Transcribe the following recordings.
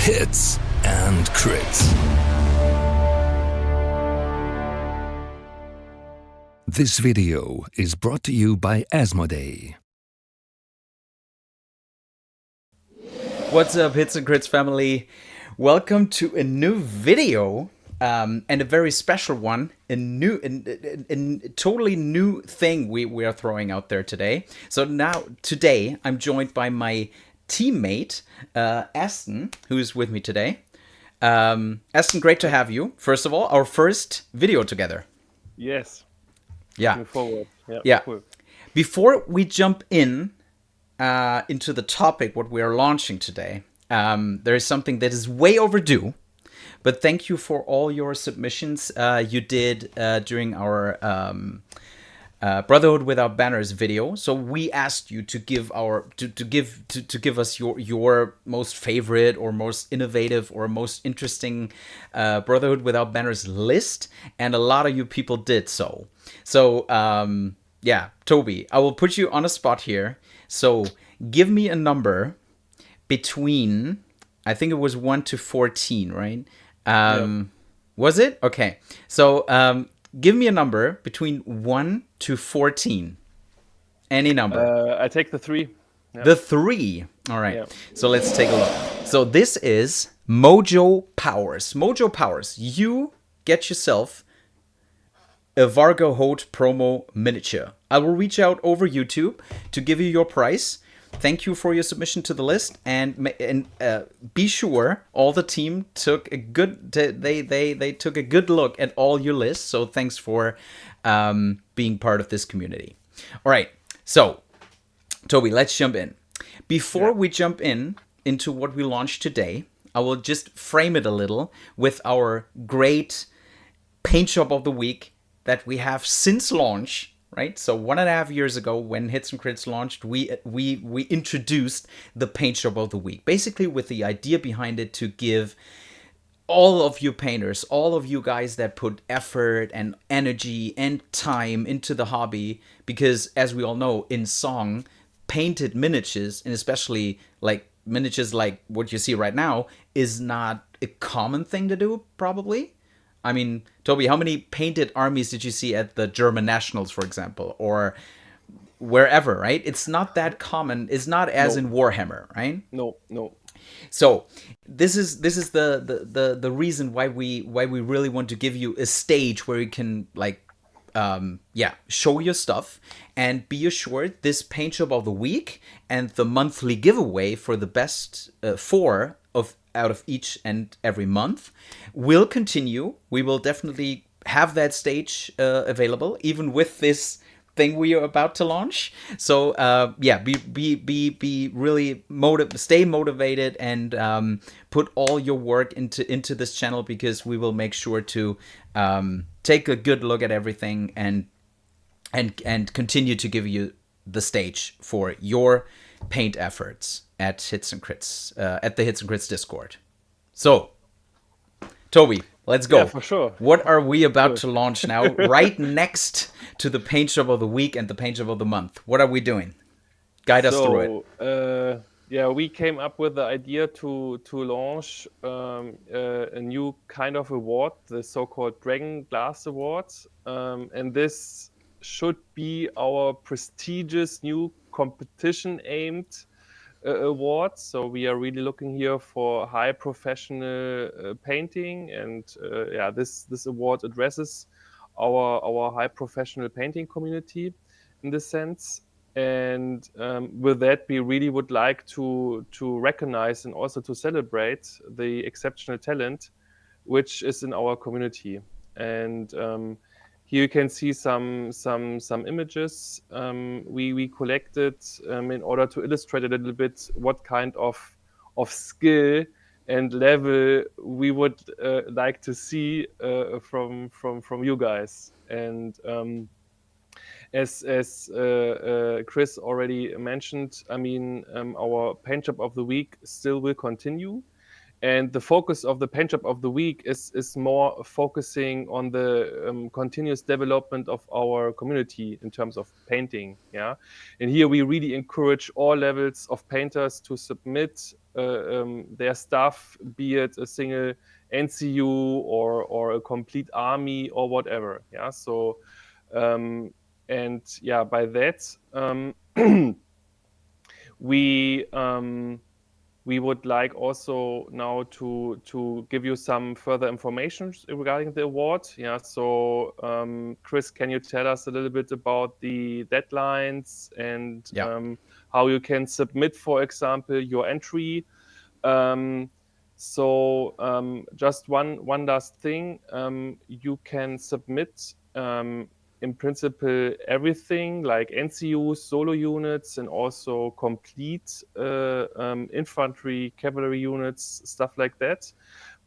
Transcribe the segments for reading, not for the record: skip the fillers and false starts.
Hits and Crits. This video is brought to you by Asmodee. What's up, Hits and Crits family? Welcome to a new video, and a very special one. A totally new thing we are throwing out there today. So today I'm joined by my teammate Aston, who is with me today. Aston, great to have you. First of all, our first video together. Yes. Yeah. Looking forward. Yeah. Cool. Before we jump into the topic, what we are launching today, there is something that is way overdue. But thank you for all your submissions you did during our Brotherhood Without Banners video. So we asked you to give us your most favorite or most innovative or most interesting Brotherhood Without Banners list, and a lot of you people did so. So yeah, Toby, I will put you on a spot here. So give me a number between, I think it was 1 to 14, right? Yeah. Was it? Okay. So give me a number between 1 to 14. Any number. I take the 3. Yeah. The 3. All right. Yeah. So let's take a look. So this is Mojo Powers. Mojo Powers. You get yourself a Vargo Hote promo miniature. I will reach out over YouTube to give you your price. Thank you for your submission to the list, and be sure all the team took a good they took a good look at all your lists. So thanks for being part of this community. All right, so Toby, let's jump in. Before we jump into what we launched today, I will just frame it a little with our great paint shop of the week that we have since launch. Right, so 1.5 years ago, when Hits and Crits launched, we introduced the paint shop of the week, basically with the idea behind it to give all of you painters, all of you guys that put effort and energy and time into the hobby, because as we all know, in Song, painted miniatures, and especially like miniatures like what you see right now, is not a common thing to do, probably. I mean, Toby, how many painted armies did you see at the German Nationals, for example, or wherever, right? It's not that common. It's not as in Warhammer, right? No. So this is the reason why we really want to give you a stage where you can show your stuff, and be assured this paint shop of the week and the monthly giveaway for the best 4 out of each and every month will continue. We will definitely have that stage available, even with this thing we are about to launch. So be really stay motivated, and put all your work into this channel, because we will make sure to take a good look at everything and continue to give you the stage for your paint efforts at Hits and Crits, at the Hits and Crits Discord. So, Toby, let's go. Yeah, for sure. What are we about to launch now, right next to the paint shop of the week and the paint shop of the month? What are we doing? Guide us through it. We came up with the idea to launch a new kind of award, the so-called Dragonglass Award, and this should be our prestigious new competition-aimed award. So we are really looking here for high professional painting, and this award addresses our high professional painting community in this sense. And with that, we really would like to recognize and also to celebrate the exceptional talent which is in our community. And here you can see some images we collected in order to illustrate a little bit what kind of skill and level we would like to see from you guys. And as Chris already mentioned, I mean, our paint job of the week still will continue. And the focus of the paint job of the week is more focusing on the continuous development of our community in terms of painting. Yeah, and here we really encourage all levels of painters to submit their stuff, be it a single NCU or a complete army or whatever. Yeah, so and yeah, by that we we would like also now to give you some further information regarding the award. Yeah, so Chris, can you tell us a little bit about the deadlines and how you can submit, for example, your entry? Just one last thing, you can submit in principle everything like NCUs, solo units, and also complete infantry, cavalry units, stuff like that.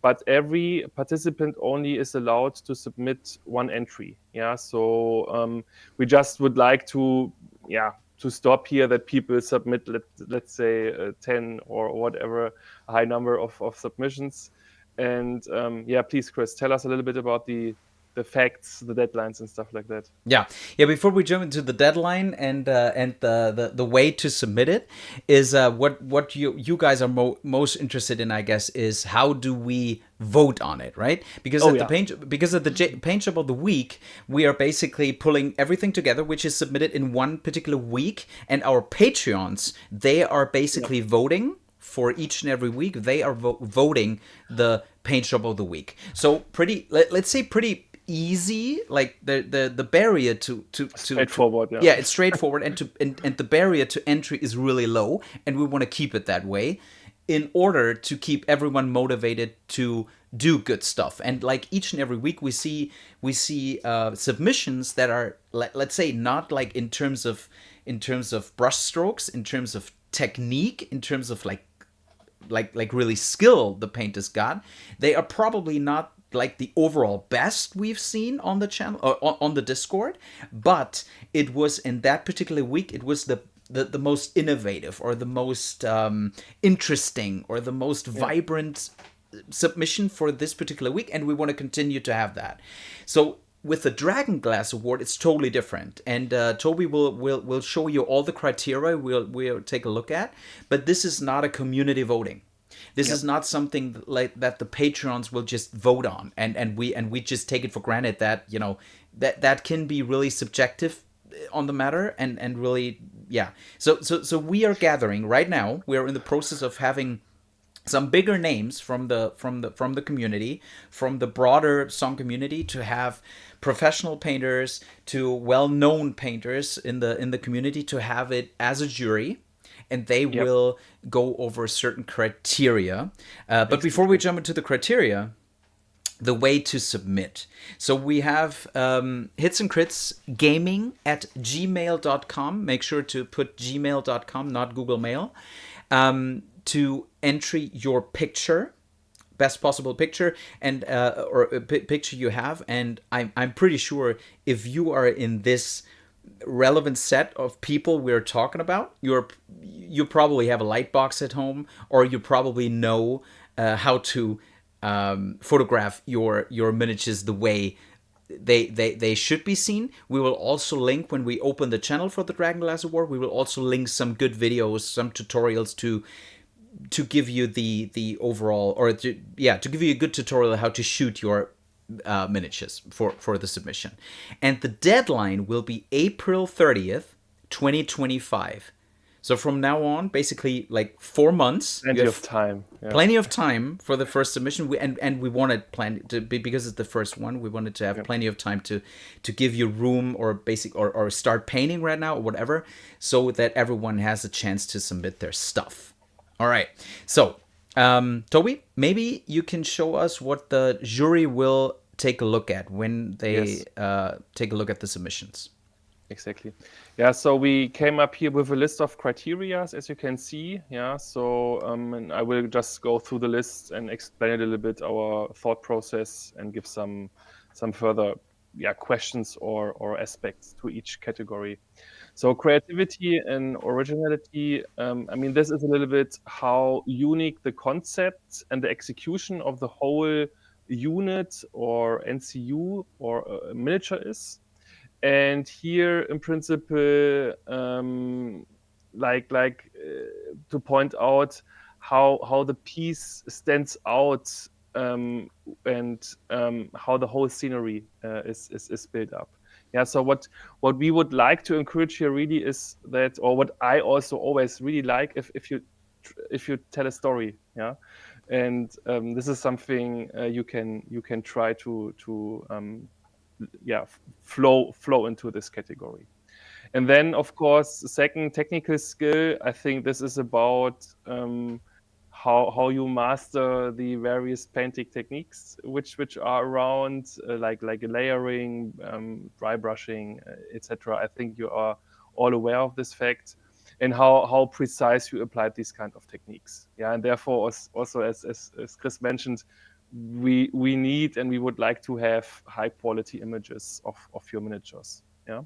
But every participant only is allowed to submit one entry. Yeah, so we just would like to stop here that people submit, let's say 10 or whatever, a high number of submissions. And please, Chris, tell us a little bit about the facts, the deadlines, and stuff like that. Yeah. Before we jump into the deadline and the way to submit it, is what you guys are most interested in, I guess, is how do we vote on it, right? Because at the paint job of the week, we are basically pulling everything together, which is submitted in one particular week, and our Patreons, they are basically voting for each and every week. They are voting the paint job of the week. So let's say pretty easy, like the barrier to straightforward. It's straightforward, and the barrier to entry is really low, and we want to keep it that way in order to keep everyone motivated to do good stuff. And like each and every week we see submissions that are, let's say, not like in terms of brush strokes, in terms of technique, in terms of like really skill the painters got. They are probably not like the overall best we've seen on the channel or on the Discord, but it was in that particular week, it was the most innovative or the most interesting or the most vibrant submission for this particular week, and we want to continue to have that. So with the Dragonglass Award, it's totally different, and Toby will show you all the criteria we'll take a look at, but this is not a community voting. This is not something like that the patrons will just vote on, and we just take it for granted that, you know, that can be really subjective on the matter, and really, yeah. So we are gathering right now. We are in the process of having some bigger names from the community, from the broader song community, to have professional painters to well-known painters in the community to have it as a jury. And they will go over certain criteria. But before we jump into the criteria, the way to submit. So we have hitscritsgaming at gmail.com. Make sure to put gmail.com, not Google Mail, to entry your picture, best possible picture, and or a picture you have. And I'm pretty sure if you are in this relevant set of people we're talking about, you probably have a light box at home, or you probably know how to photograph your miniatures the way they should be seen. We will also link, when we open the channel for the Dragonglass Award, we will also link some good videos, some tutorials to give you the overall, or to give you a good tutorial how to shoot your miniatures for the submission. And the deadline will be April 30th, 2025. So from now on, basically like 4 months. Plenty of time. Yeah. Plenty of time for the first submission. We wanted to be, because it's the first one, we wanted to have plenty of time to give you room, or or start painting right now or whatever, so that everyone has a chance to submit their stuff. All right. So Toby, maybe you can show us what the jury will take a look at when they take a look at the submissions. Exactly. Yeah, so we came up here with a list of criteria, as you can see. Yeah, so and I will just go through the list and explain a little bit our thought process and give some further questions or aspects to each category. So creativity and originality, I mean, this is a little bit how unique the concept and the execution of the whole unit or NCU or miniature is. And here, in principle, to point out how the piece stands out, and how the whole scenery is built up. Yeah. So what we would like to encourage here really is that, or what I also always really like, if you tell a story. Yeah. And this is something you can try to flow into this category. And then, of course, the second, technical skill. I think this is about how you master the various painting techniques which are around, like layering, dry brushing, etc. I think you are all aware of this fact, and how precise you applied these kind of techniques. Yeah, and therefore also, as Chris mentioned, we need and we would like to have high quality images of your miniatures. Yeah.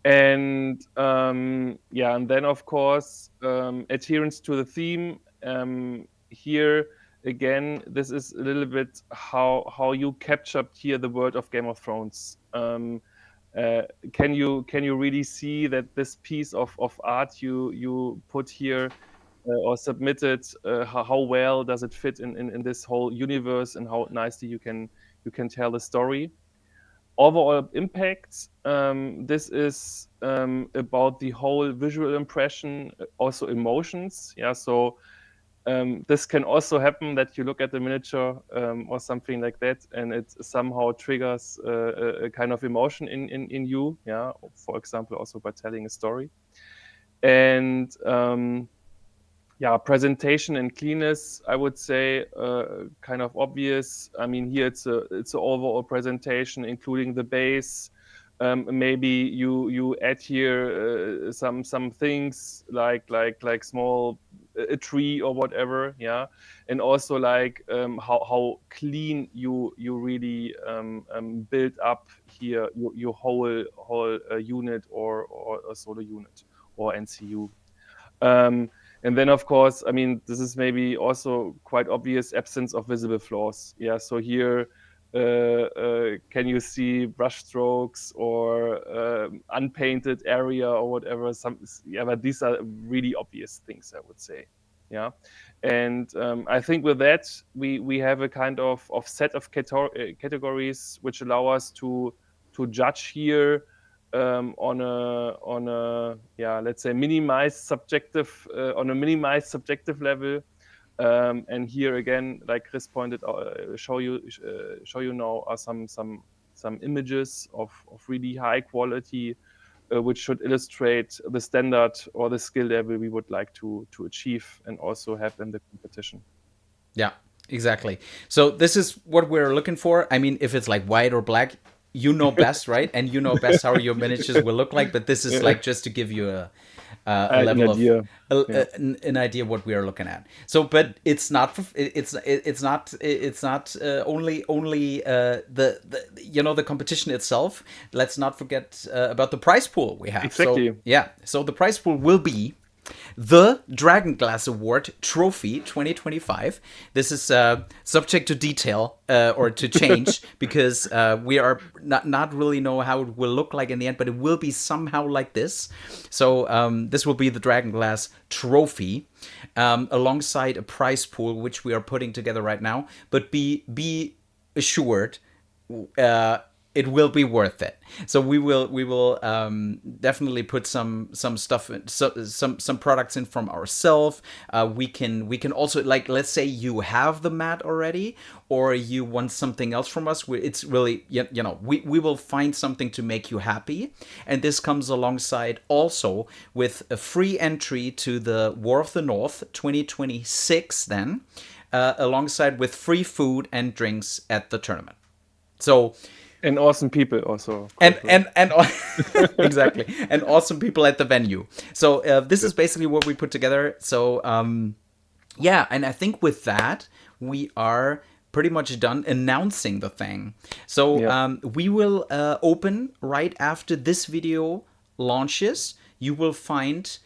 And and then, of course, adherence to the theme. Here again, this is a little bit how you captured here the world of Game of Thrones. Can you really see that this piece of art you put here, or submitted, how well does it fit in this whole universe, and how nicely you can tell the story? Overall impact, this is about the whole visual impression, also emotions. Yeah, so this can also happen that you look at the miniature, or something like that, and it somehow triggers a kind of emotion in you. Yeah, for example, also by telling a story. And presentation and cleanness, I would say, kind of obvious. I mean, here it's a overall presentation, including the base. Maybe you add here some things like small, a tree or whatever. Yeah, and also like how clean you really build up here your whole unit, or a solo unit or NCU. And then, of course, I mean, this is maybe also quite obvious, absence of visible flaws. Yeah, so here, can you see brush strokes or unpainted area or whatever? But these are really obvious things, I would say. Yeah, and I think with that we have a kind of set of categories which allow us to judge here, on a let's say minimized subjective on a minimized subjective level. And here again, like Chris pointed out, show you now are some images of really high quality, which should illustrate the standard or the skill level we would like to achieve and also have in the competition. Yeah, exactly. So this is what we're looking for. I mean, if it's like white or black, you know best, right? And you know best how your miniatures will look like. But this is like just to give you a level of an idea what we are looking at. So, but it's not only the competition itself. Let's not forget about the prize pool we have. Exactly. So, yeah. So the prize pool will be the Dragonglass Award Trophy 2025. This is subject to detail, or to change, because we are not really know how it will look like in the end, but it will be somehow like this. So this will be the Dragonglass Trophy, alongside a prize pool which we are putting together right now. But be assured, it will be worth it. So we will definitely put some stuff, some products in from ourselves. We can also, like, let's say you have the mat already, or you want something else from us. It's really, we will find something to make you happy, and this comes alongside also with a free entry to the War of the North 2026. Then, alongside with free food and drinks at the tournament. So. And awesome people also. And exactly. And awesome people at the venue. So this is basically what we put together. So and I think with that we are pretty much done announcing the thing. So we will open right after this video launches, you will find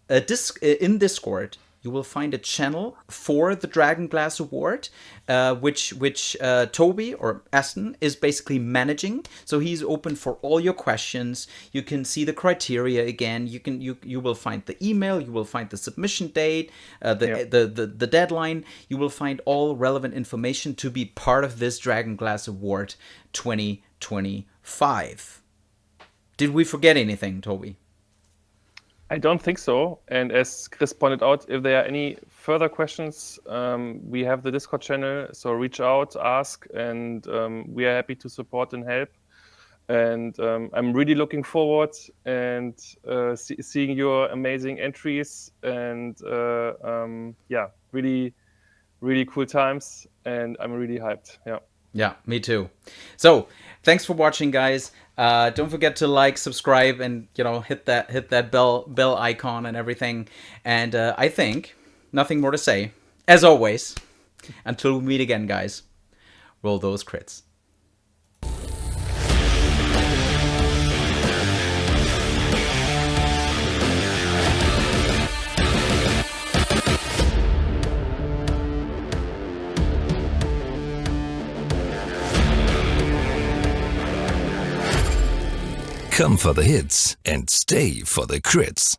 in Discord, you will find a channel for the Dragonglass Award, which Toby or Aston is basically managing. So he's open for all your questions. You can see the criteria again. You will find the email. You will find the submission date, the deadline. You will find all relevant information to be part of this Dragonglass Award 2025. Did we forget anything, Toby? I don't think so. And as Chris pointed out, if there are any further questions, we have the Discord channel. So reach out, ask, and we are happy to support and help. And I'm really looking forward and seeing your amazing entries. And really, really cool times. And I'm really hyped. Yeah. Yeah, me too. So thanks for watching, guys. Don't forget to like, subscribe, and hit that bell icon and everything. And I think nothing more to say. As always, until we meet again, guys. Roll those crits. Come for the hits and stay for the crits.